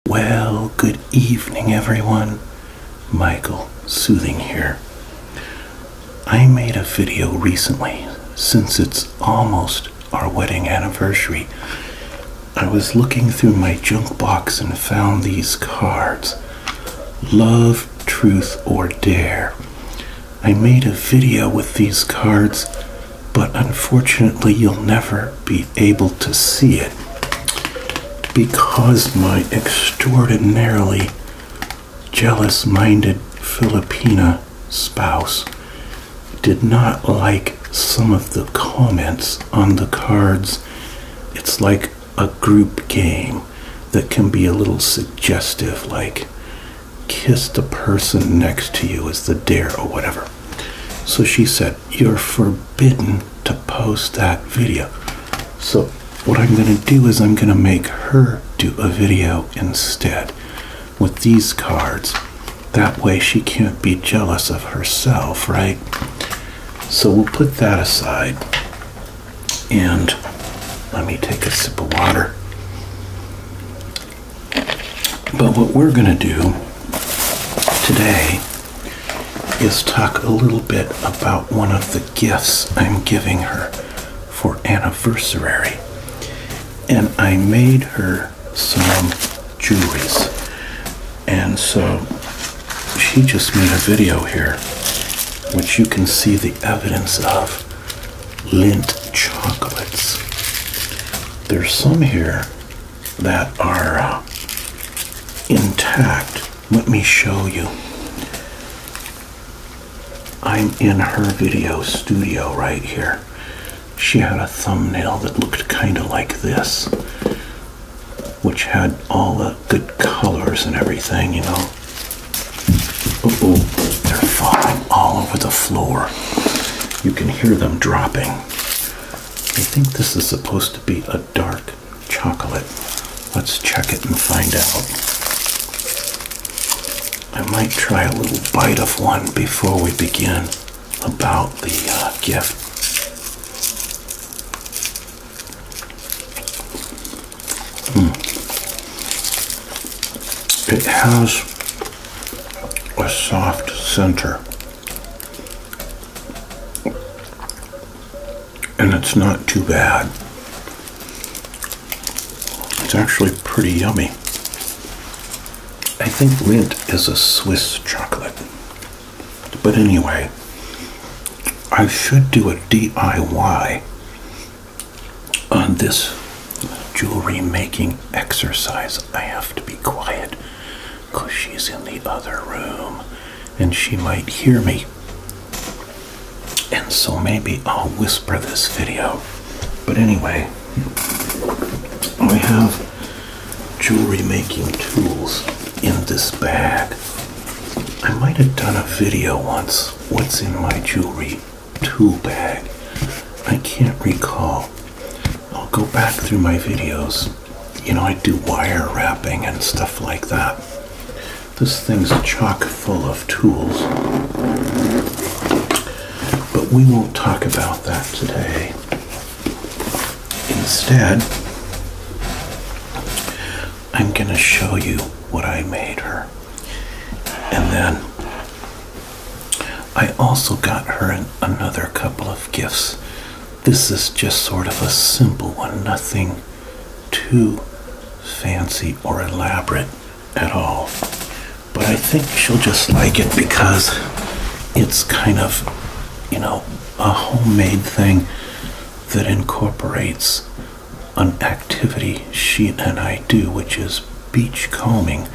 Well, good evening, everyone. Michael, Soothing here. I made a video recently, since it's almost our wedding anniversary. I was looking through my junk box and found these cards. Love, Truth, or Dare. I made a video with these cards, but unfortunately you'll never be able to see it, because my extraordinarily jealous-minded Filipina spouse did not like some of the comments on the cards. It's like a group game that can be a little suggestive, like kiss the person next to you as the dare or whatever. So she said, you're forbidden to post that video. So what I'm going to do is I'm going to make her do a video instead with these cards. That way she can't be jealous of herself, right? So we'll put that aside. And let me take a sip of water. But what we're going to do today is talk a little bit about one of the gifts I'm giving her for anniversary. And I made her some jewelries. And so she just made a video here, which you can see the evidence of Lindt chocolates. There's some here that are intact. Let me show you. I'm in her video studio right here. She had a thumbnail that looked kind of like this, which had all the good colors and everything, you know. Uh-oh, they're falling all over the floor. You can hear them dropping. I think this is supposed to be a dark chocolate. Let's check it and find out. I might try a little bite of one before we begin about the gift. It has a soft center, and it's not too bad. It's actually pretty yummy. I think Lindt is a Swiss chocolate. But anyway, I should do a DIY on this jewelry making exercise. I have to be quiet because she's in the other room and she might hear me. And so maybe I'll whisper this video. But anyway, I have jewelry making tools in this bag. I might have done a video once, what's in my jewelry tool bag. I can't recall. I'll go back through my videos. You know, I do wire wrapping and stuff like that. This thing's chock full of tools. But we won't talk about that today. Instead, I'm gonna show you what I made her. And then I also got her another couple of gifts. This is just sort of a simple one, nothing too fancy or elaborate at all. But I think she'll just like it because it's kind of, you know, a homemade thing that incorporates an activity she and I do, which is beach combing.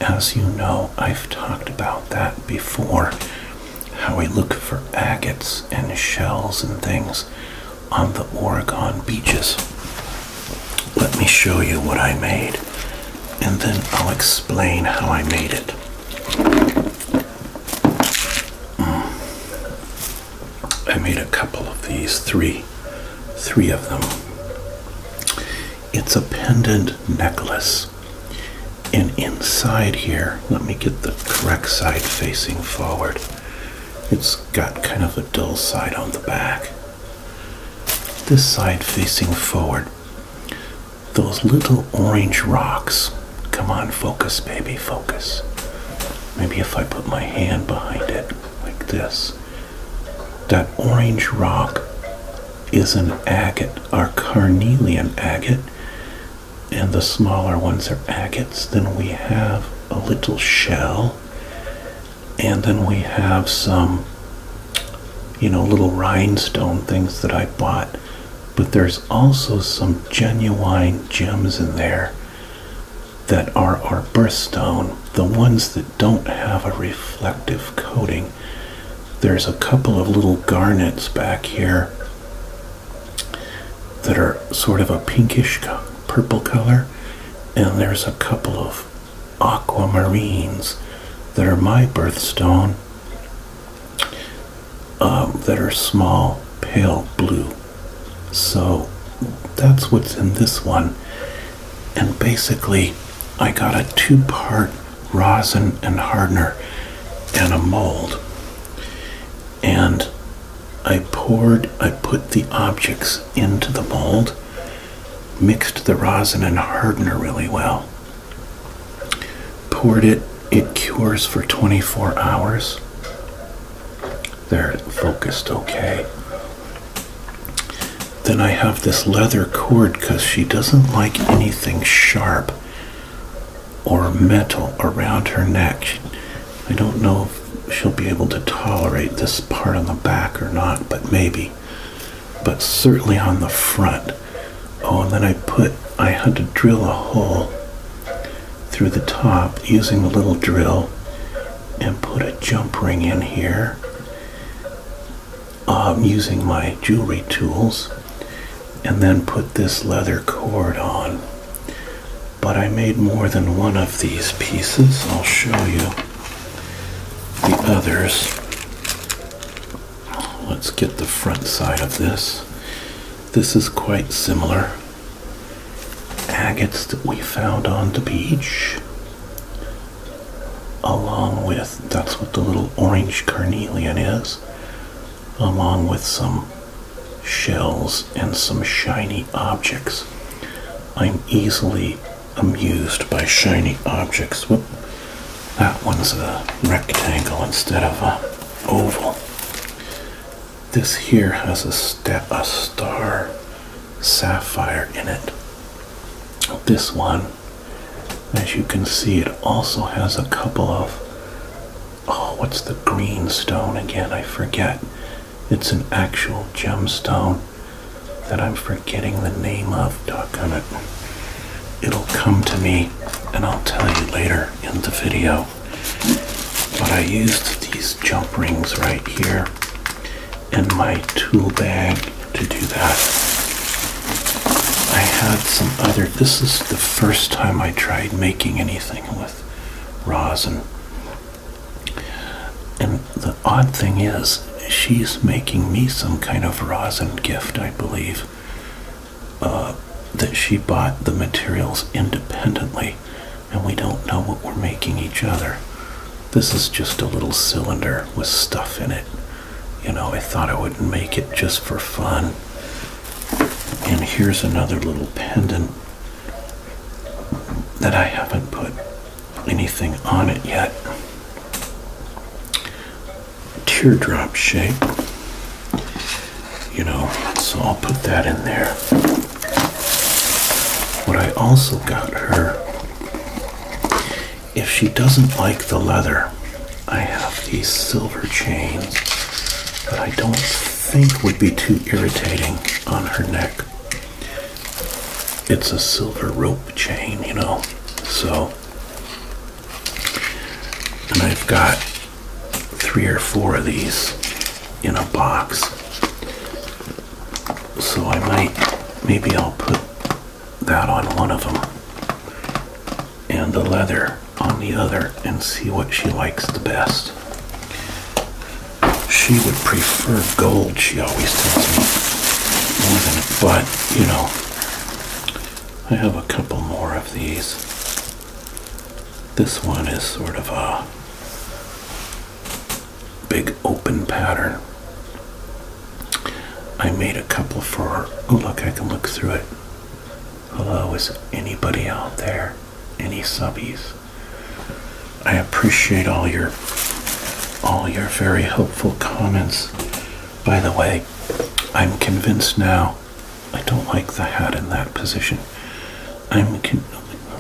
As you know, I've talked about that before, how I look for agates and shells and things on the Oregon beaches. Let me show you what I made, and then I'll explain how I made it. I made a couple of these, three of them. It's a pendant necklace, and inside here, let me get the correct side facing forward. It's got kind of a dull side on the back. This side facing forward, those little orange rocks Come on, focus, baby, focus. Maybe if I put my hand behind it, like this. That orange rock is an agate, our carnelian agate, and the smaller ones are agates. Then we have a little shell, and then we have some, little rhinestone things that I bought. But there's also some genuine gems in there that are our birthstone, the ones that don't have a reflective coating. There's a couple of little garnets back here that are sort of a pinkish purple color, and there's a couple of aquamarines that are my birthstone, that are small, pale blue. So that's what's in this one. And basically, I got a 2-part rosin and hardener and a mold. And I put the objects into the mold, mixed the rosin and hardener really well, poured it. It cures for 24 hours. There, it focused okay. Then I have this leather cord because she doesn't like anything sharp or metal around her neck. I don't know if she'll be able to tolerate this part on the back or not, but maybe. But certainly on the front. Oh, and then I had to drill a hole through the top using a little drill and put a jump ring in here, using my jewelry tools, and then put this leather cord on. But I made more than one of these pieces. I'll show you the others. Let's get the front side of this. This is quite similar. Agates that we found on the beach, along with, that's what the little orange carnelian is, along with some shells and some shiny objects. I'm easily amused by shiny objects. Whoop. That one's a rectangle instead of a oval. This here has a star sapphire in it. This one, as you can see, it also has a couple of, what's the green stone again? I forget. It's an actual gemstone that I'm forgetting the name of. Doggone it. It'll come to me and I'll tell you later in the video. But I used these jump rings right here in my tool bag to do that. I had some other, this is the first time I tried making anything with rosin. And the odd thing is, she's making me some kind of rosin gift, I believe, that she bought the materials independently, and we don't know what we're making each other. This is just a little cylinder with stuff in it. I thought I would make it just for fun. And here's another little pendant that I haven't put anything on it yet. Teardrop shape, so I'll put that in there. What I also got her, if she doesn't like the leather, I have these silver chains that I don't think would be too irritating on her neck. It's a silver rope chain, so, and I've got 3 or 4 of these in a box, so maybe I'll put that on one of them and the leather on the other and see what she likes the best. She would prefer gold, she always tells me, more than it, but, I have a couple more of these. This one is sort of a big open pattern. I made a couple for her. Oh, look, I can look through it. Hello, is anybody out there? any subbies. I appreciate all your very helpful comments. By the way, I'm convinced now I don't like the hat in that position. I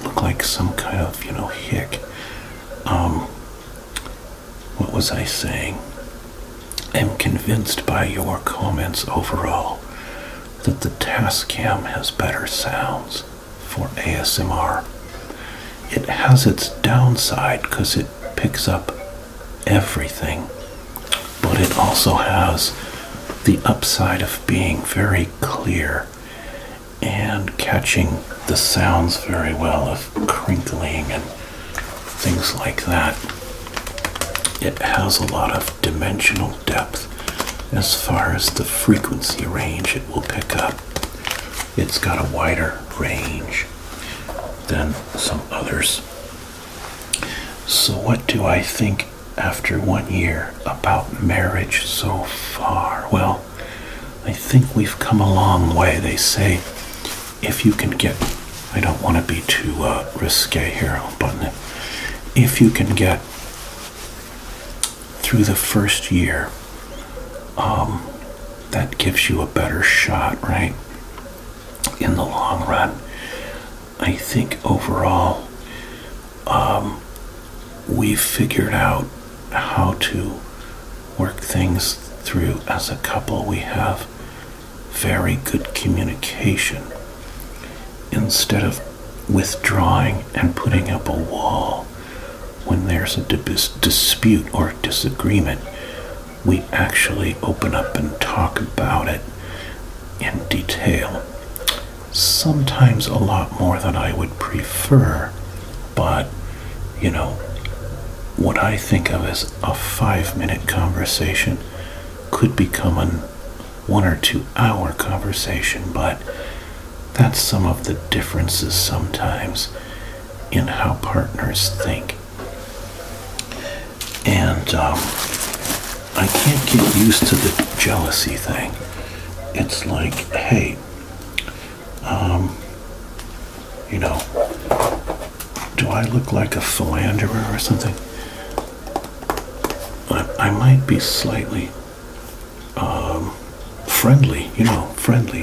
look like some kind of, hick. What was I saying? I'm convinced by your comments overall that the Tascam has better sounds for ASMR. It has its downside because it picks up everything, but it also has the upside of being very clear and catching the sounds very well of crinkling and things like that. It has a lot of dimensional depth as far as the frequency range it will pick up. It's got a wider range than some others. So what do I think after 1 year about marriage so far? Well, I think we've come a long way. They say if you can get, I don't want to be too risque here, I'll button it. If you can get through the first year, that gives you a better shot, right? In the long run. I think overall, we've figured out how to work things through as a couple. We have very good communication. Instead of withdrawing and putting up a wall when there's a dispute or disagreement, we actually open up and talk about it in detail. Sometimes a lot more than I would prefer, but what I think of as a 5-minute conversation could become a 1 or 2 hour conversation, but that's some of the differences sometimes in how partners think. And I can't get used to the jealousy thing. It's like, hey, do I look like a philanderer or something? I might be slightly friendly,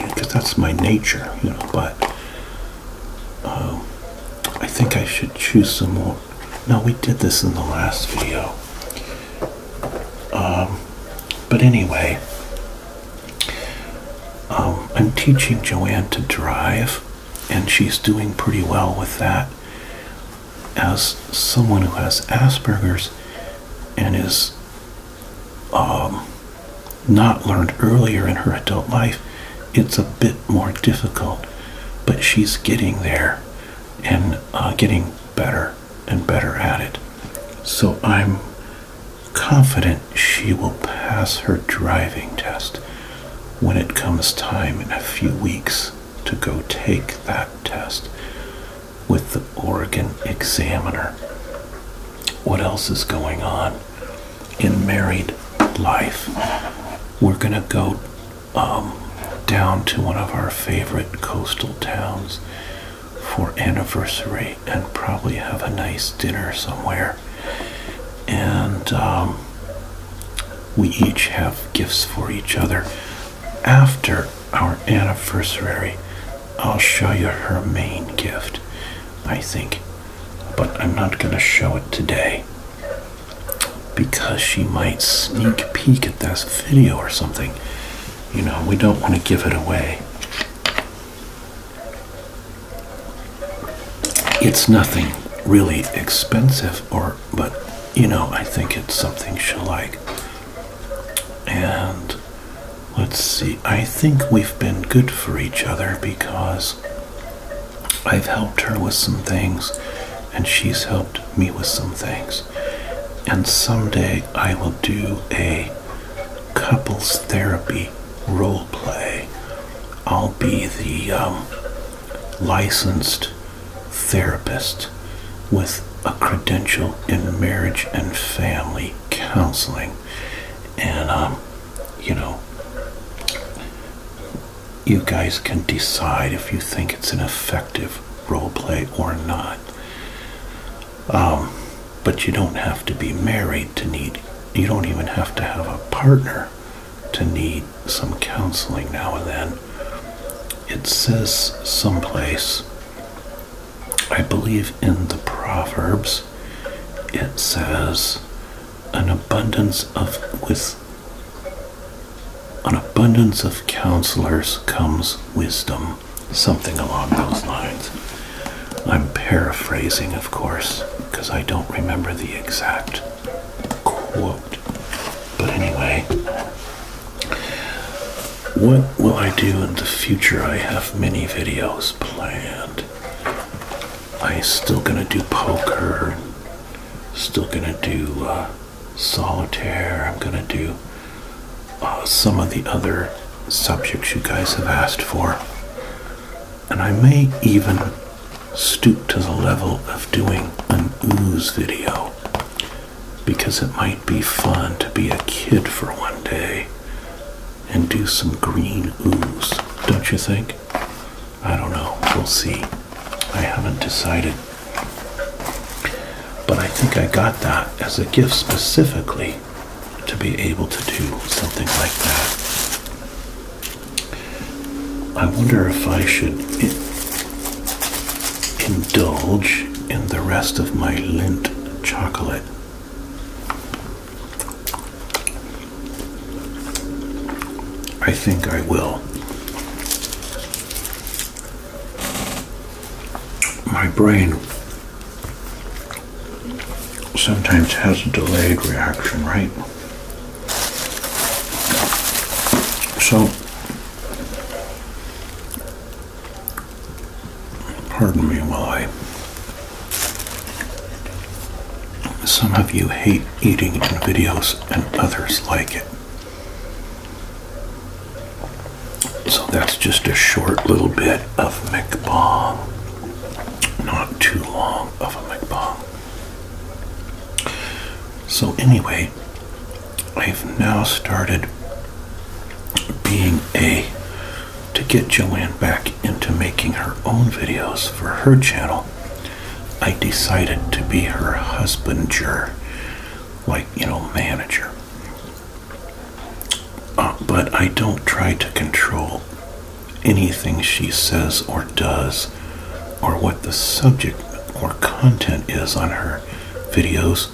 because that's my nature, but I think I should choose some more. No, we did this in the last video. But anyway, I'm teaching Joanne to drive, and she's doing pretty well with that. As someone who has Asperger's and is not learned earlier in her adult life, it's a bit more difficult, but she's getting there and getting better and better at it. So I'm confident she will pass her driving test when it comes time in a few weeks to go take that test with the Oregon Examiner. What else is going on in married life? We're gonna go down to one of our favorite coastal towns for anniversary and probably have a nice dinner somewhere. And we each have gifts for each other. After our anniversary, I'll show you her main gift, I think. But I'm not going to show it today because she might sneak peek at this video or something. We don't want to give it away. It's nothing really expensive, but I think it's something she'll like. And let's see, I think we've been good for each other because I've helped her with some things and she's helped me with some things. And someday I will do a couples therapy role play. I'll be the licensed therapist with a credential in marriage and family counseling. And you guys can decide if you think it's an effective role play or not. But you don't have to be married to need, you don't even have to have a partner to need some counseling now and then. It says someplace, I believe in the Proverbs, it says an abundance of counselors comes wisdom, something along those lines. I'm paraphrasing, of course, because I don't remember the exact quote. But anyway, what will I do in the future? I have many videos planned. I'm still gonna do poker, still gonna do solitaire. I'm gonna do some of the other subjects you guys have asked for, and I may even stoop to the level of doing an ooze video, because it might be fun to be a kid for one day and do some green ooze, don't you think? I don't know, we'll see. I haven't decided. But I think I got that as a gift specifically to be able to do something like that. I wonder if I should indulge in the rest of my Lindt chocolate. I think I will. My brain sometimes has a delayed reaction, right? So, pardon me while some of you hate eating in videos and others like it. So that's just a short little bit of mukbang, not too long of a mukbang. So anyway, I've now started to get Joanne back into making her own videos for her channel. I decided to be her husbander, like, manager. But I don't try to control anything she says or does, or what the subject or content is on her videos.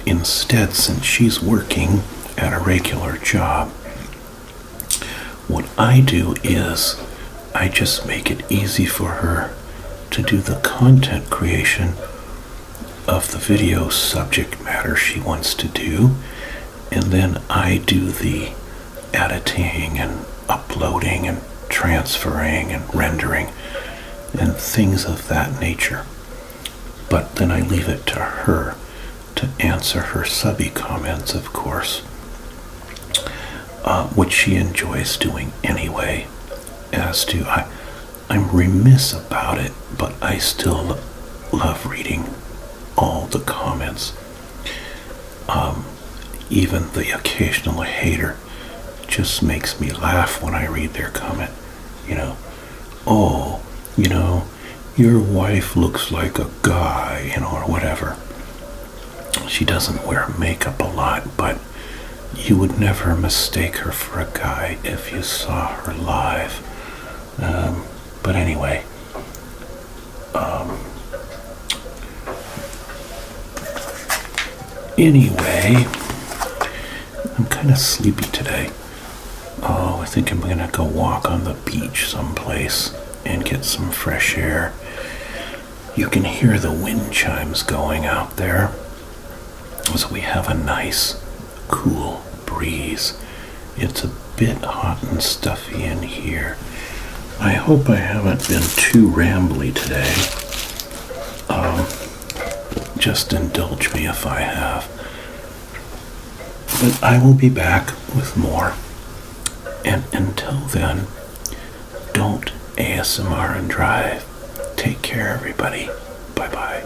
Instead, since she's working at a regular job, what I do is I just make it easy for her to do the content creation of the video subject matter she wants to do, and then I do the editing and uploading and transferring and rendering and things of that nature. But then I leave it to her to answer her subby comments, of course, which she enjoys doing anyway. I'm remiss about it, but I still love reading all the comments. Even the occasional hater just makes me laugh when I read their comment. Oh, your wife looks like a guy, or whatever. She doesn't wear makeup a lot, but you would never mistake her for a guy if you saw her live. But anyway, I'm kind of sleepy today. Oh, I think I'm gonna go walk on the beach someplace and get some fresh air. You can hear the wind chimes going out there, so we have a nice, cool breeze. It's a bit hot and stuffy in here. I hope I haven't been too rambly today. Just indulge me if I have. But I will be back with more. And until then, don't ASMR and drive. Take care, everybody. Bye-bye.